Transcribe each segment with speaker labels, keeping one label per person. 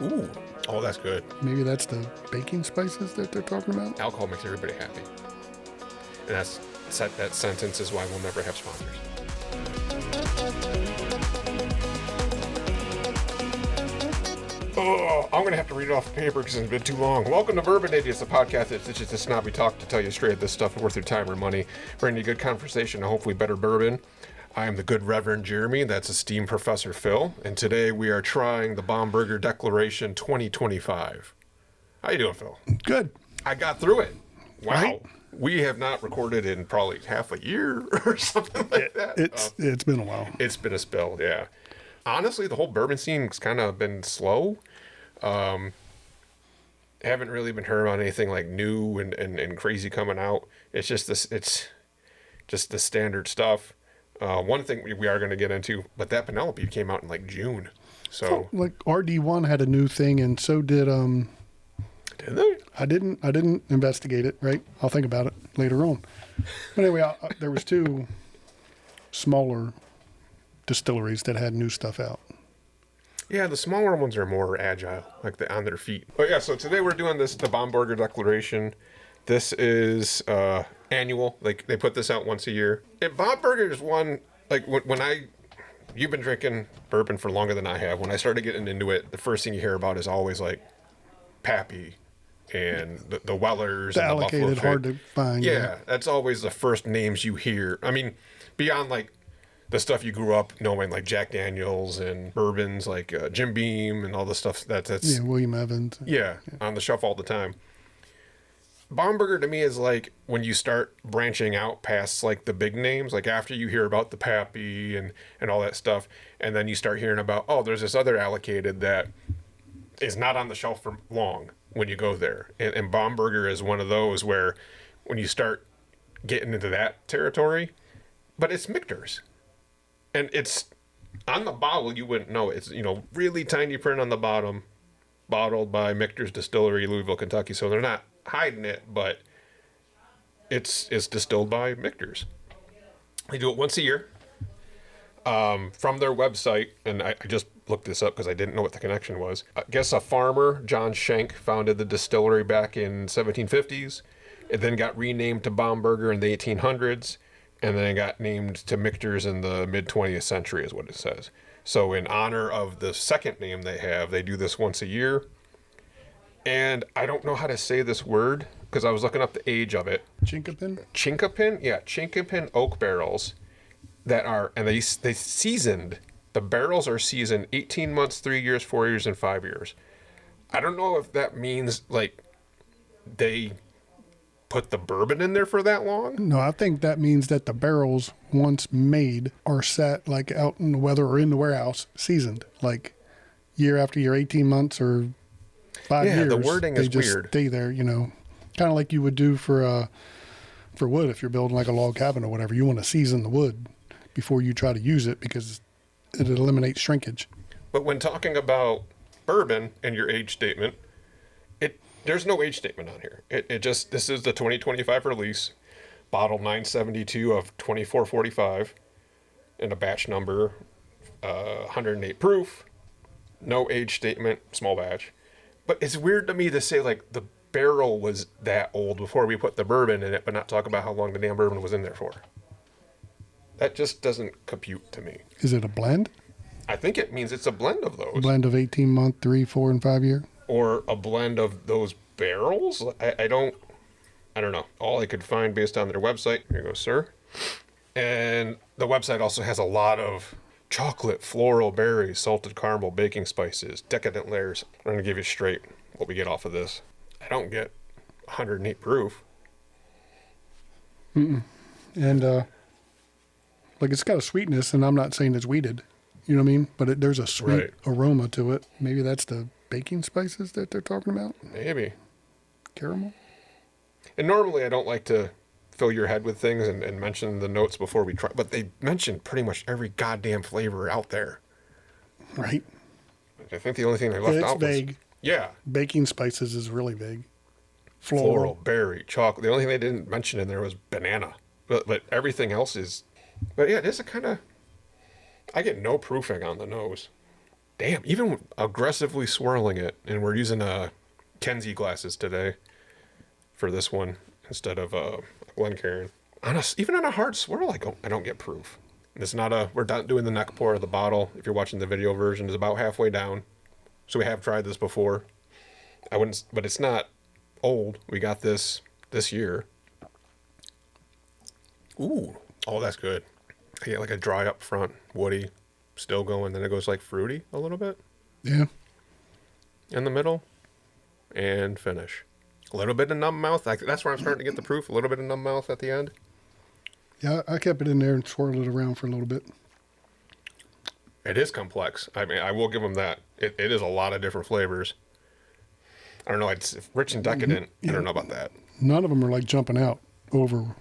Speaker 1: Ooh. Oh, that's good.
Speaker 2: Maybe that's the baking spices that they're talking about.
Speaker 1: Alcohol makes everybody happy. And that sentence is why we'll never have sponsors. Oh, I'm going to have to read it off the paper because it's been too long. Welcome to Bourbon Idiots, the podcast that's just a snobby talk to tell you straight this stuff is worth your time or money, bringing you good conversation and hopefully better bourbon. I am the good Reverend Jeremy, that's esteemed Professor Phil, and today we are trying the Bomberger Declaration 2025. How you doing, Phil?
Speaker 2: Good.
Speaker 1: I got through it. Wow.
Speaker 2: Right?
Speaker 1: We have not recorded in probably half a year or something like that.
Speaker 2: It's been a while.
Speaker 1: It's been a spell, yeah. Honestly, the whole bourbon scene's kind of been slow. Haven't really been heard about anything like new and crazy coming out. It's just the standard stuff. One thing we are going to get into, but that Penelope came out in like June. So
Speaker 2: like RD1 had a new thing, and so did
Speaker 1: did they?
Speaker 2: I didn't investigate it. Right, I'll think about it later on. But anyway, there was two smaller distilleries that had new stuff out.
Speaker 1: Yeah, the smaller ones are more agile, like they're on their feet. But yeah, so today we're doing the Bomberger Declaration. This is annual. Like they put this out once a year. And Bomberger is one, like you've been drinking bourbon for longer than I have. When I started getting into it, the first thing you hear about is always like Pappy and the Wellers.
Speaker 2: The
Speaker 1: and
Speaker 2: allocated,
Speaker 1: the Buffalo
Speaker 2: hard to find.
Speaker 1: Yeah, that's always the first names you hear. I mean, beyond like the stuff you grew up knowing, like Jack Daniels and bourbons, like Jim Beam and all the stuff that's
Speaker 2: William Evans.
Speaker 1: Yeah, on the shelf all the time. Bomberger to me is like when you start branching out past like the big names, like after you hear about the Pappy and all that stuff, and then you start hearing about, oh, there's this other allocated that is not on the shelf for long when you go there. And Bomberger is one of those where when you start getting into that territory, but it's Michter's. And it's on the bottle, you wouldn't know. It's, really tiny print on the bottom, bottled by Michter's Distillery, Louisville, Kentucky. So they're not hiding it, but it's distilled by Michter's. They do it once a year from their website. And I just looked this up because I didn't know what the connection was. I guess a farmer, John Schenck, founded the distillery back in 1750s. It then got renamed to Bomberger in the 1800s. And then it got named to Michter's in the mid-20th century is what it says. So in honor of the second name they have, they do this once a year. And I don't know how to say this word because I was looking up the age of it.
Speaker 2: Chinkapin?
Speaker 1: Chinkapin? Yeah, Chinkapin oak barrels that are, and they seasoned, the barrels are seasoned 18 months, 3 years, 4 years, and 5 years. I don't know if that means like they put the bourbon in there for that long?
Speaker 2: No, I think that means that the barrels, once made, are sat like out in the weather or in the warehouse, seasoned, like year after year, 18 months or 5 years.
Speaker 1: Yeah, the wording is
Speaker 2: just
Speaker 1: weird.
Speaker 2: Stay there, kind of like you would do for wood. If you're building like a log cabin or whatever, you want to season the wood before you try to use it because it eliminates shrinkage.
Speaker 1: But when talking about bourbon and your age statement, there's no age statement on here. This is the 2025 release, bottle 972 of 2445, and a batch number, 108 proof, no age statement, small batch. But it's weird to me to say like the barrel was that old before we put the bourbon in it, but not talk about how long the damn bourbon was in there for. That just doesn't compute to me.
Speaker 2: Is it a blend?
Speaker 1: I think it means it's a blend of those.
Speaker 2: A blend of 18-month, 3, 4, and 5 year?
Speaker 1: Or a blend of those barrels? I don't know. All I could find based on their website. Here you go, sir. And the website also has a lot of chocolate, floral, berries, salted caramel, baking spices, decadent layers. I'm going to give you straight what we get off of this. I don't get 108 proof.
Speaker 2: Mm-mm. And, like, it's got a sweetness, and I'm not saying it's weeded. You know what I mean? But there's a sweet aroma to it. Maybe that's the baking spices that they're talking about?
Speaker 1: Maybe.
Speaker 2: Caramel?
Speaker 1: And normally I don't like to fill your head with things and mention the notes before we try, but they mention pretty much every goddamn flavor out there.
Speaker 2: Right.
Speaker 1: I think the only thing they left out was...
Speaker 2: It's vague.
Speaker 1: Yeah.
Speaker 2: Baking spices is really vague.
Speaker 1: Floral, berry, chocolate. The only thing they didn't mention in there was banana. But everything else is... But yeah, it is a kind of... I get no proofing on the nose. Damn, even aggressively swirling it, and we're using Kenzie glasses today for this one instead of Glencairn. Even on a hard swirl, I don't get proof. It's not we're not doing the neck pour of the bottle. If you're watching the video version, it's about halfway down. So we have tried this before. I wouldn't, but it's not old. We got this year. Ooh, oh, that's good. I get like a dry up front, woody, still going. Then it goes like fruity a little bit.
Speaker 2: Yeah.
Speaker 1: In the middle, and finish. A little bit of numb mouth. That's where I'm starting to get the proof. A little bit of numb mouth at the end.
Speaker 2: Yeah, I kept it in there and swirled it around for a little bit.
Speaker 1: It is complex. I mean, I will give them that. It is a lot of different flavors. I don't know. It's rich and decadent. I don't know about that.
Speaker 2: None of them are like jumping out overly.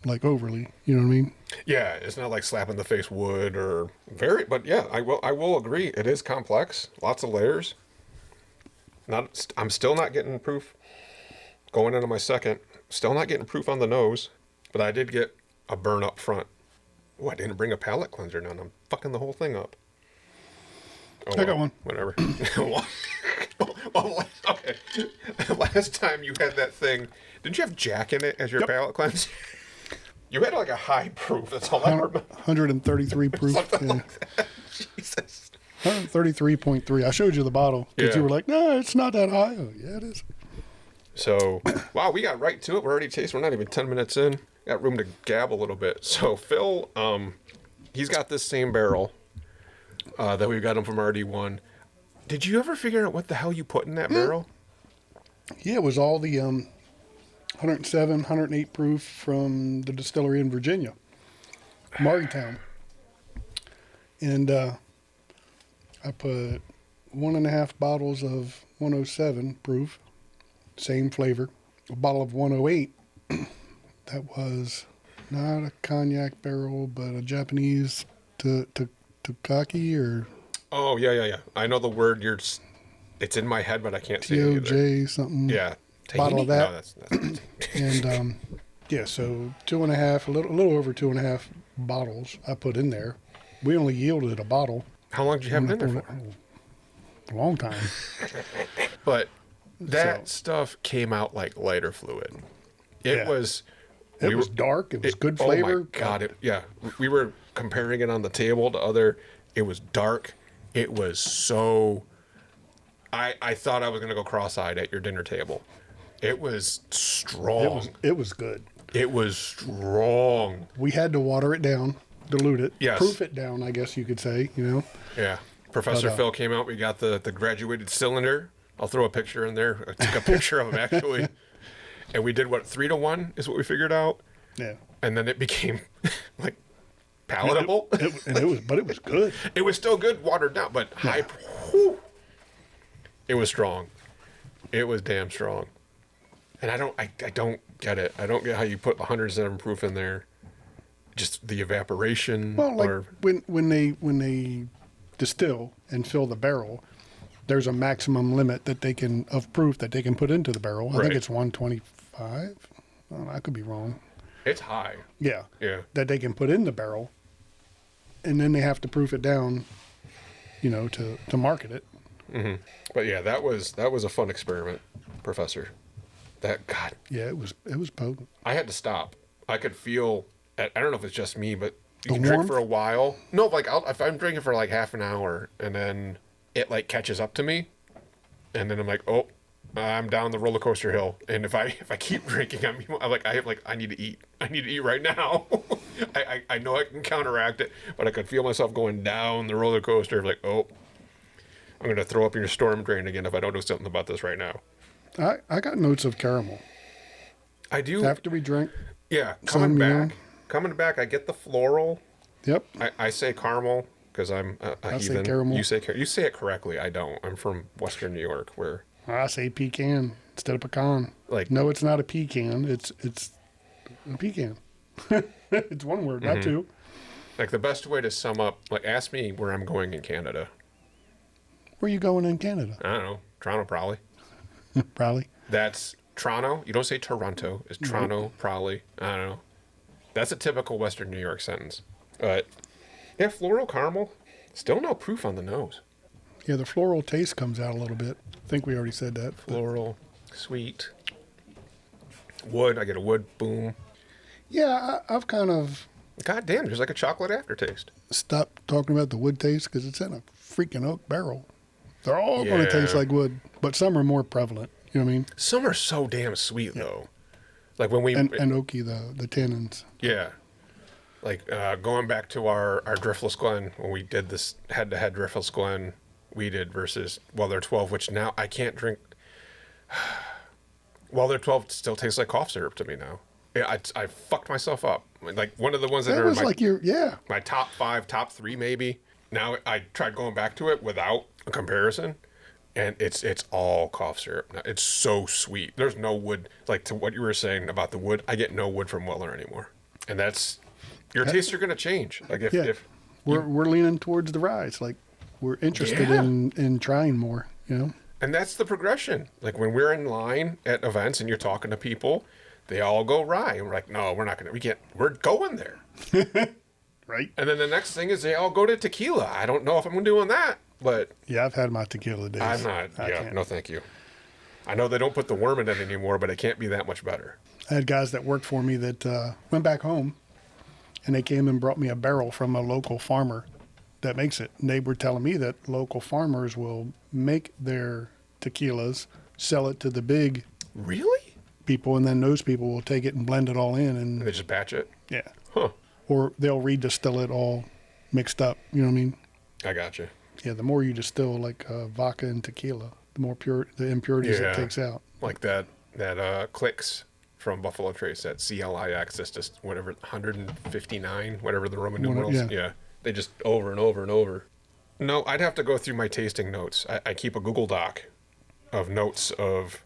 Speaker 2: You know what I mean?
Speaker 1: Yeah, it's not like slapping the face wood or but yeah, I will agree. It is complex. Lots of layers. I'm still not getting proof. Going into my second, still not getting proof on the nose, but I did get a burn up front. Oh, I didn't bring a palate cleanser down. I'm fucking the whole thing up. Oh,
Speaker 2: I got one.
Speaker 1: Whatever. Well, okay. Last time you had that thing, didn't you have Jack in it as your palate cleanser? You had like a high proof. That's all I remember.
Speaker 2: 133 proof.
Speaker 1: Something
Speaker 2: Yeah.
Speaker 1: like that. Jesus.
Speaker 2: 133.3. I showed you the bottle because you were like, no, it's not that high. Oh, yeah, it is.
Speaker 1: So, wow, we got right to it. We're already tasting. We're not even 10 minutes in. Got room to gab a little bit. So, Phil, he's got this same barrel that we got him from RD1. Did you ever figure out what the hell you put in that barrel?
Speaker 2: Yeah, it was all the 107, 108 proof from the distillery in Virginia, Morgantown. And I put 1.5 bottles of 107 proof, same flavor. A bottle of 108, that was not a cognac barrel, but a Japanese Takaki or...
Speaker 1: Oh, yeah. I know the word it's in my head, but I can't say it either.
Speaker 2: TOJ something.
Speaker 1: Yeah.
Speaker 2: Bottle of that.
Speaker 1: No, that's
Speaker 2: And yeah, so 2.5, a little over 2.5 bottles I put in there. We only yielded a bottle.
Speaker 1: How long did you have it in there for?
Speaker 2: A long time.
Speaker 1: But that stuff came out like lighter fluid. It was
Speaker 2: dark. It was good flavor.
Speaker 1: Oh my God. We were comparing it on the table to other. It was dark. It was so... I thought I was going to go cross-eyed at your dinner table. It was strong.
Speaker 2: It was good.
Speaker 1: It was strong.
Speaker 2: We had to water it down, dilute it,
Speaker 1: Yes.
Speaker 2: proof it down, I guess you could say, you know.
Speaker 1: Yeah. Professor Phil came out. We got the graduated cylinder. I'll throw a picture in there. I took a picture of him, actually. And we did, 3-1 is what we figured out.
Speaker 2: Yeah.
Speaker 1: And then it became, like, palatable.
Speaker 2: But it was good.
Speaker 1: It was still good, watered down, but high. Whew, it was strong. It was damn strong. And I don't get it. I don't get how you put 107 proof in there. Just the evaporation.
Speaker 2: Well, like when they distill and fill the barrel, there's a maximum limit of proof that they can put into the barrel. I think it's 125. I could be wrong.
Speaker 1: It's high.
Speaker 2: Yeah.
Speaker 1: Yeah.
Speaker 2: That they can put in the barrel, and then they have to proof it down, you know, to market it.
Speaker 1: Mm-hmm. But yeah, that was a fun experiment, Professor. God.
Speaker 2: Yeah, it was potent.
Speaker 1: I had to stop. I could feel. I don't know if it's just me, but you
Speaker 2: The
Speaker 1: can drink
Speaker 2: warmth?
Speaker 1: for a while. No, like if I'm drinking for like half an hour and then it like catches up to me, and then I'm like, oh, I'm down the roller coaster hill. And if I keep drinking, I need to eat. I need to eat right now. I know I can counteract it, but I could feel myself going down the roller coaster. Like, oh, I'm going to throw up in your storm drain again if I don't do something about this right now.
Speaker 2: I got notes of caramel.
Speaker 1: I do.
Speaker 2: After we drink.
Speaker 1: Yeah,
Speaker 2: Coming
Speaker 1: back, I get the floral.
Speaker 2: Yep.
Speaker 1: I say caramel because I'm a
Speaker 2: I say
Speaker 1: heathen.
Speaker 2: caramel.
Speaker 1: You say it correctly. I don't. I'm from Western New York, where
Speaker 2: I say pecan instead of pecan.
Speaker 1: Like,
Speaker 2: no, it's not a pecan. It's a pecan. It's one word, not two.
Speaker 1: like the best way to sum up, like ask me where I'm going in Canada.
Speaker 2: Where you going in Canada?
Speaker 1: I don't know. Toronto, probably.
Speaker 2: Probably.
Speaker 1: That's Toronto. You don't say Toronto. It's Toronto, probably. I don't know. That's a typical Western New York sentence. But yeah, floral caramel. Still no proof on the nose.
Speaker 2: Yeah, the floral taste comes out a little bit. I think we already said that.
Speaker 1: Floral, sweet, wood. I get a wood boom.
Speaker 2: Yeah, I've kind of
Speaker 1: God damn, there's like a chocolate aftertaste.
Speaker 2: stopped talking about the wood taste because it's in a freaking oak barrel. They're all going to
Speaker 1: Yeah.
Speaker 2: taste like wood, but some are more prevalent. You know what I mean?
Speaker 1: Some are so damn sweet though. Like when we
Speaker 2: And oaky, the tannins.
Speaker 1: yeah, like going back to our Driftless Glen when we did this head-to-head Driftless Glen weeded versus Weller 12, which now I can't drink. Weller 12 still tastes like cough syrup to me now. Yeah, I fucked myself up. Like one of the ones that
Speaker 2: That
Speaker 1: are
Speaker 2: was like
Speaker 1: my top 5, top 3 maybe. Now I tried going back to it without a comparison, and it's all cough syrup. Now, it's so sweet. There's no wood. Like to what you were saying about the wood, I get no wood from Weller anymore, and that's your tastes are gonna change. Like if
Speaker 2: we're leaning towards the rise. Like we're interested
Speaker 1: Yeah.
Speaker 2: in trying more. You know?
Speaker 1: and that's the progression. Like when we're in line at events and you're talking to people, they all go rye, and we're like, no, we're going there.
Speaker 2: Right.
Speaker 1: And then the next thing is they all go to tequila. I don't know if I'm doing that, but
Speaker 2: Yeah, I've had my tequila days.
Speaker 1: I'm not.
Speaker 2: I
Speaker 1: Yeah,
Speaker 2: can't.
Speaker 1: no, thank you. I know they don't put the worm in it anymore, but it can't be that much better.
Speaker 2: I had guys that worked for me that went back home, and they came and brought me a barrel from a local farmer that makes it. And they were telling me that local farmers will make their tequilas, sell it to the big
Speaker 1: Really?
Speaker 2: people, and then those people will take it and blend it all in, and
Speaker 1: They just batch it?
Speaker 2: yeah,
Speaker 1: Huh.
Speaker 2: or they'll redistill it all mixed up. You know what I mean?
Speaker 1: I got you.
Speaker 2: Yeah, the more you distill like vodka and tequila, the more the impurities
Speaker 1: Yeah.
Speaker 2: it takes out.
Speaker 1: Like that Clicks from Buffalo Trace, that CLIX, that's just whatever, 159, whatever the Roman numerals.
Speaker 2: yeah.
Speaker 1: Yeah. They just over and over and over. No, I'd have to go through my tasting notes. I keep a Google Doc of notes of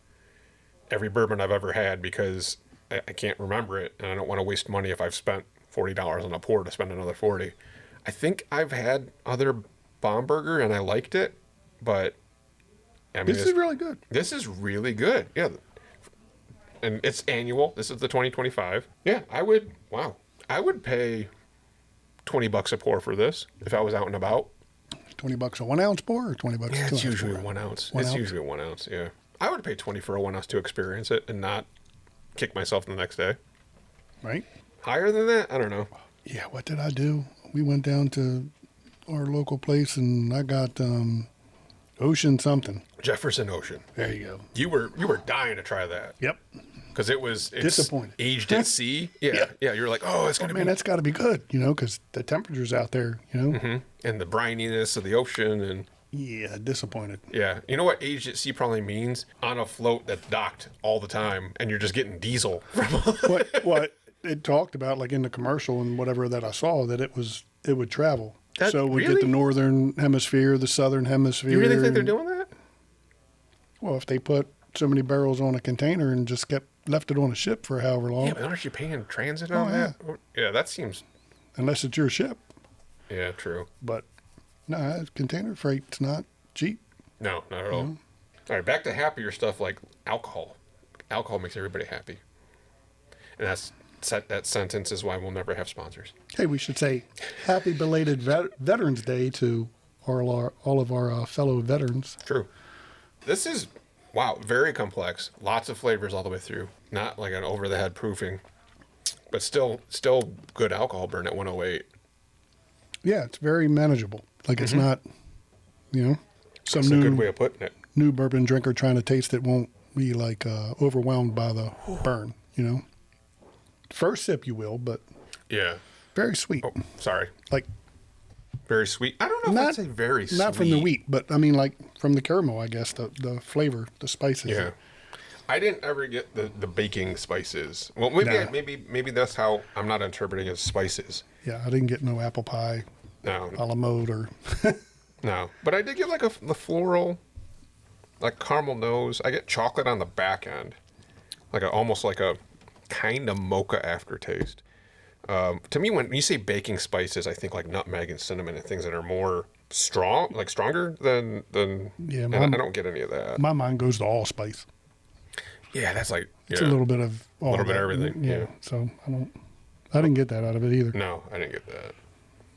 Speaker 1: every bourbon I've ever had because I can't remember it, and I don't want to waste money if I've spent $40 on a pour to spend another 40. I think I've had other Bomberger and I liked it, but I mean,
Speaker 2: This is really good.
Speaker 1: this is really good. Yeah. And it's annual. This is the 2025. Yeah, I would pay $20 a pour for this if I was out and about.
Speaker 2: $20 a 1 ounce pour or $20
Speaker 1: Yeah,
Speaker 2: a 2
Speaker 1: it's
Speaker 2: ounce
Speaker 1: usually
Speaker 2: pour?
Speaker 1: 1 ounce.
Speaker 2: One
Speaker 1: It's
Speaker 2: ounce?
Speaker 1: usually 1 ounce, yeah. I would pay 20 for a 1 ounce to experience it and not kick myself the next day.
Speaker 2: Right?
Speaker 1: Higher than that? I don't know.
Speaker 2: Yeah, what did I do? We went down to our local place and I got Ocean something.
Speaker 1: Jefferson Ocean.
Speaker 2: There you go.
Speaker 1: You were dying to try that
Speaker 2: Yep.
Speaker 1: because it's
Speaker 2: Disappointed.
Speaker 1: aged at sea. Yeah, yeah. You're like, oh, it's gonna
Speaker 2: Man,
Speaker 1: be
Speaker 2: that's got to be good, because the temperature's out there,
Speaker 1: and the brininess of the ocean and
Speaker 2: Yeah, disappointed.
Speaker 1: yeah. You know what aged at sea probably means? On a float that's docked all the time, and you're just getting diesel from.
Speaker 2: What it talked about, like in the commercial and whatever that I saw, that it would travel. So it would
Speaker 1: really?
Speaker 2: get the northern hemisphere, the southern hemisphere.
Speaker 1: You really think they're doing that?
Speaker 2: Well, if they put so many barrels on a container and just left it on a ship for however long,
Speaker 1: Yeah, but aren't you paying transit on
Speaker 2: yeah.
Speaker 1: that? Yeah, that seems.
Speaker 2: unless it's your ship.
Speaker 1: Yeah, true.
Speaker 2: But no, container freight's not cheap.
Speaker 1: No, not at all. All right, back to happier stuff like alcohol. Alcohol makes everybody happy, and that sentence is why we'll never have sponsors.
Speaker 2: Hey, we should say happy belated Veterans Day to all of our fellow veterans.
Speaker 1: True. This is, wow, very complex. Lots of flavors all the way through. Not like an over-the-head proofing, but still good alcohol burn at 108.
Speaker 2: Yeah, it's very manageable. Like it's not, some
Speaker 1: That's a good way of putting it.
Speaker 2: new bourbon drinker trying to taste it won't be like overwhelmed by the burn. First sip you will, but
Speaker 1: Yeah.
Speaker 2: very sweet.
Speaker 1: Oh, sorry.
Speaker 2: Like
Speaker 1: Very sweet. I don't know if I'd say very sweet.
Speaker 2: not from the wheat, but I mean like from the caramel. I guess the flavor, the spices.
Speaker 1: Yeah. I didn't ever get the baking spices. Well, maybe
Speaker 2: Nah.
Speaker 1: maybe that's how I'm not interpreting it as spices.
Speaker 2: Yeah, I didn't get no apple pie,
Speaker 1: No,
Speaker 2: a la mode, or
Speaker 1: no. But I did get like the floral, like caramel nose. I get chocolate on the back end, like almost like a kind of mocha aftertaste. To me, when you say baking spices, I think like nutmeg and cinnamon and things that are more stronger than.
Speaker 2: Yeah,
Speaker 1: and I don't get any of that.
Speaker 2: my mind goes to allspice.
Speaker 1: Yeah, that's like
Speaker 2: It's a little bit of all
Speaker 1: little bit
Speaker 2: that.
Speaker 1: of everything, yeah.
Speaker 2: So I didn't get that out of it either.
Speaker 1: No, I didn't get that.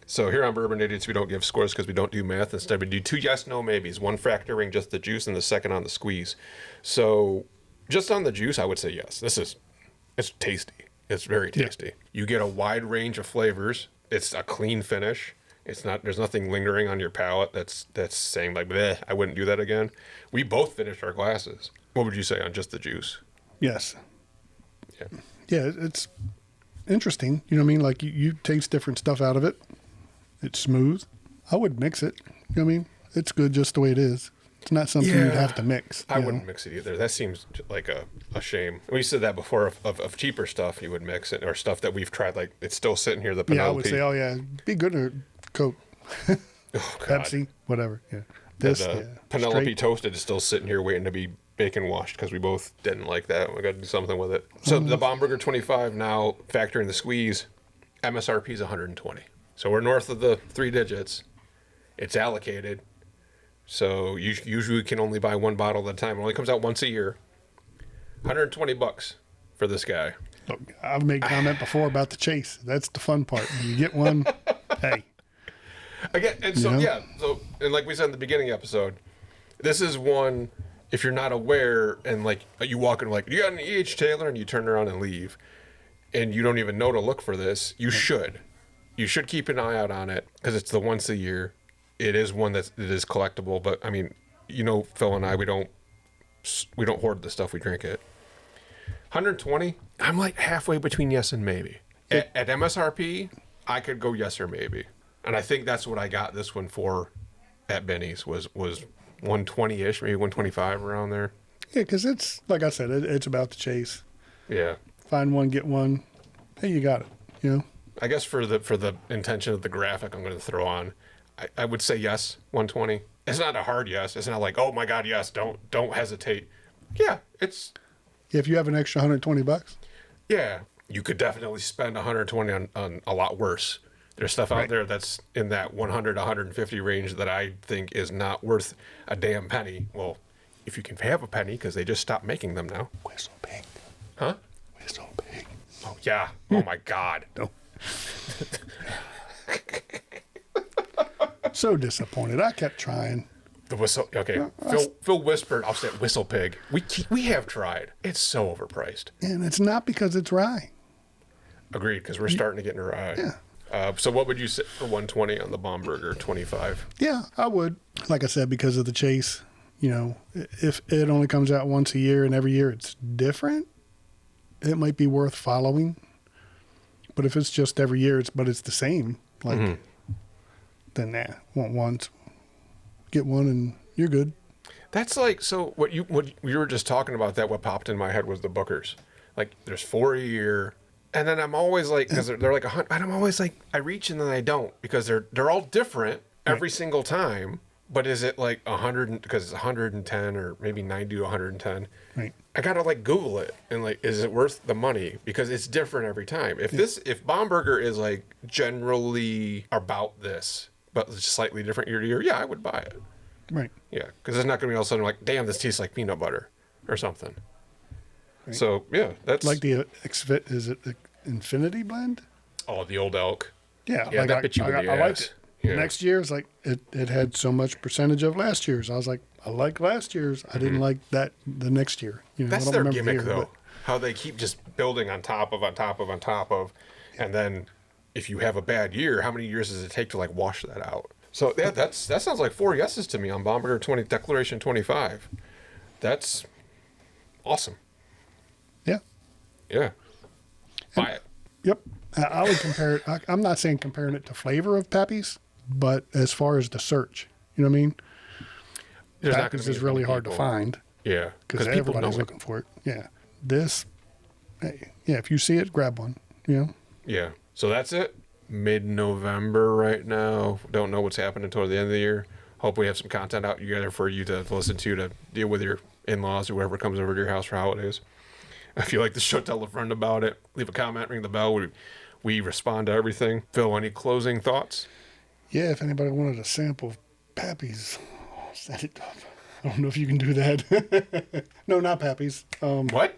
Speaker 1: So here on Bourbon Idiots, we don't give scores because we don't do math. Instead, we do 2 yes, no, maybes. 1 factoring just the juice and the second on the squeeze. So just on the juice, I would say yes. It's tasty. It's very tasty. Yeah. You get a wide range of flavors. It's a clean finish. There's nothing lingering on your palate that's saying like, bleh, I wouldn't do that again. We both finished our glasses. What would you say on just the juice?
Speaker 2: Yes.
Speaker 1: Yeah.
Speaker 2: Yeah, it's interesting. You know what I mean? Like you taste different stuff out of it. It's smooth. I would mix it. You know what I mean? It's good just the way it is. It's not something you'd have to mix.
Speaker 1: I wouldn't mix it either. That seems like a shame. We said that before of cheaper stuff you would mix it, or stuff that we've tried, like it's still sitting here, the Penelope.
Speaker 2: Yeah, I would say, oh yeah, be good or Coke.
Speaker 1: Oh,
Speaker 2: Pepsi, whatever. Yeah.
Speaker 1: Penelope
Speaker 2: straight.
Speaker 1: Toasted is still sitting here waiting to be bacon washed because we both didn't like that. We got to do something with it. So the Bomberger 25 now, factoring the squeeze, MSRP is 120. So we're north of the 3 digits. It's allocated. So you usually can only buy 1 bottle at a time. It only comes out once a year. $120 for this guy.
Speaker 2: Look, I've made comment before about the chase. That's the fun part. When you get one, hey.
Speaker 1: Again, and so, So, and like we said in the beginning episode, this is one, if you're not aware, and like you walk in like, you got an E.H. Taylor, and you turn around and leave, and you don't even know to look for this, you should. You should keep an eye out on it, because it's the once a year. It is one it is collectible, but I mean, Phil and I, we don't hoard the stuff, we drink it. 120, I'm like halfway between yes and maybe. At MSRP, I could go yes or maybe. And I think that's what I got this one for at Benny's was 120-ish, maybe 125, around there.
Speaker 2: Yeah, because it's, like I said, it's about the chase.
Speaker 1: Yeah.
Speaker 2: Find one, get one. Hey, you got it,
Speaker 1: I guess for the intention of the graphic I'm going to throw on, I would say yes, 120. It's not a hard yes. It's not like, oh my God, yes, don't hesitate. Yeah, it's...
Speaker 2: If you have an extra $120.
Speaker 1: Yeah, you could definitely spend 120 on a lot worse. There's stuff out there that's in that 100 150 range that I think is not worth a damn penny. Well, if you can have a penny, because they just stopped making them now.
Speaker 2: Whistle pig.
Speaker 1: Huh?
Speaker 2: Whistle pig.
Speaker 1: Oh, yeah. Oh, my God.
Speaker 2: No. So disappointed. I kept trying.
Speaker 1: The whistle. Okay. Phil whispered, I'll say whistle pig. We have tried. It's so overpriced.
Speaker 2: And it's not because it's rye.
Speaker 1: Agreed, because we're starting to get into rye.
Speaker 2: Yeah.
Speaker 1: So what would you say for 120 on the Bomberger 25?
Speaker 2: Yeah, I would. Like I said, because of the chase, if it only comes out once a year and every year it's different, it might be worth following. But if it's just every year, it's the same, then want once, get one and you're good.
Speaker 1: That's like, so what you were just talking about, that what popped in my head was the Bookers. Like there's 4 a year. And then I'm always like, because they're like 100, and I'm always like, I reach and then I don't, because they're all different every single time. But is it like 100, because it's 110 or maybe 90 to 110?
Speaker 2: Right.
Speaker 1: I gotta like Google it and like, is it worth the money? Because it's different every time. If Bomberger is like generally about this, but it's slightly different year to year, yeah, I would buy it.
Speaker 2: Right.
Speaker 1: Yeah, because it's not gonna be all of a sudden like, damn, this tastes like peanut butter or something. Right. So yeah, that's
Speaker 2: like is it the Infinity blend?
Speaker 1: Oh, the Old Elk.
Speaker 2: Yeah,
Speaker 1: like that bit you in the ass.
Speaker 2: I liked it.
Speaker 1: Yeah.
Speaker 2: Next year's like it had so much percentage of last year's. I was like, I like last year's. I didn't like that the next year.
Speaker 1: That's their gimmick though. How they keep just building on top of, and then if you have a bad year, how many years does it take to like wash that out? So yeah, that sounds like 4 yeses to me on Bomberger Declaration 25. That's awesome.
Speaker 2: Yeah.
Speaker 1: Yeah. Buy it.
Speaker 2: Yep. I would compare it. I'm not saying comparing it to flavor of Pappy's, but as far as the search, you know what I mean? Pappy's is really hard to find.
Speaker 1: Yeah.
Speaker 2: Because everybody's looking for it. Yeah. This, hey, yeah, if you see it, grab one,
Speaker 1: Yeah. So that's it. Mid-November right now. Don't know what's happening toward the end of the year. Hope we have some content out together for you to listen to deal with your in-laws or whoever comes over to your house for holidays. If you like the show, tell a friend about it. Leave a comment, ring the bell. We respond to everything. Phil, any closing thoughts?
Speaker 2: Yeah, if anybody wanted a sample of Pappy's, set it up. I don't know if you can do that. No, not Pappy's.
Speaker 1: What?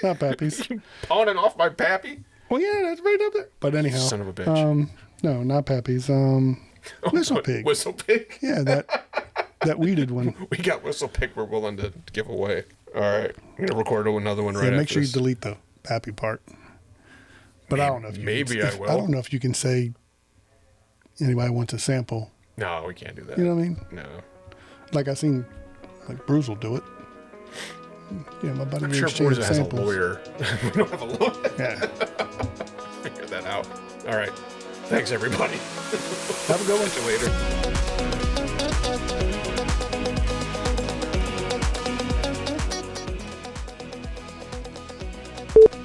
Speaker 2: Not Pappy's.
Speaker 1: You pawning off my Pappy?
Speaker 2: Well, yeah, that's right up there. But anyhow.
Speaker 1: Son of a bitch.
Speaker 2: No, not Pappy's. Whistle Pig.
Speaker 1: Whistle Pig.
Speaker 2: Yeah, that weeded one.
Speaker 1: We got Whistle Pig we're willing to give away. All right. I'm going to record another one right
Speaker 2: Yeah, make
Speaker 1: after
Speaker 2: sure you
Speaker 1: this.
Speaker 2: delete the Pappy part. But I don't know if
Speaker 1: I will.
Speaker 2: I don't know if you can say anybody wants a sample.
Speaker 1: No, we can't do that.
Speaker 2: You know what I mean?
Speaker 1: No.
Speaker 2: Like I seen, like Bruce will do it. Yeah, my buddy.
Speaker 1: I'm sure
Speaker 2: exchanged
Speaker 1: Bruce has a
Speaker 2: samples.
Speaker 1: lawyer. We don't have a lawyer.
Speaker 2: Yeah.
Speaker 1: Figure that out. All right. Thanks, everybody.
Speaker 2: Have a good one.
Speaker 1: See you later.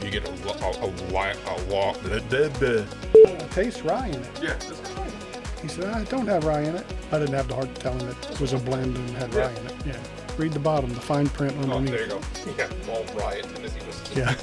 Speaker 1: You get
Speaker 2: Taste rye in it.
Speaker 1: Yeah, that's fine.
Speaker 2: He said, I don't have rye in it. I didn't have the heart to tell him it was a blend and had rye in it. Yeah. Read the bottom, the fine print
Speaker 1: Oh,
Speaker 2: underneath.
Speaker 1: there you go. Yeah, Malt Rye and Tennessee whiskey.
Speaker 2: Yeah.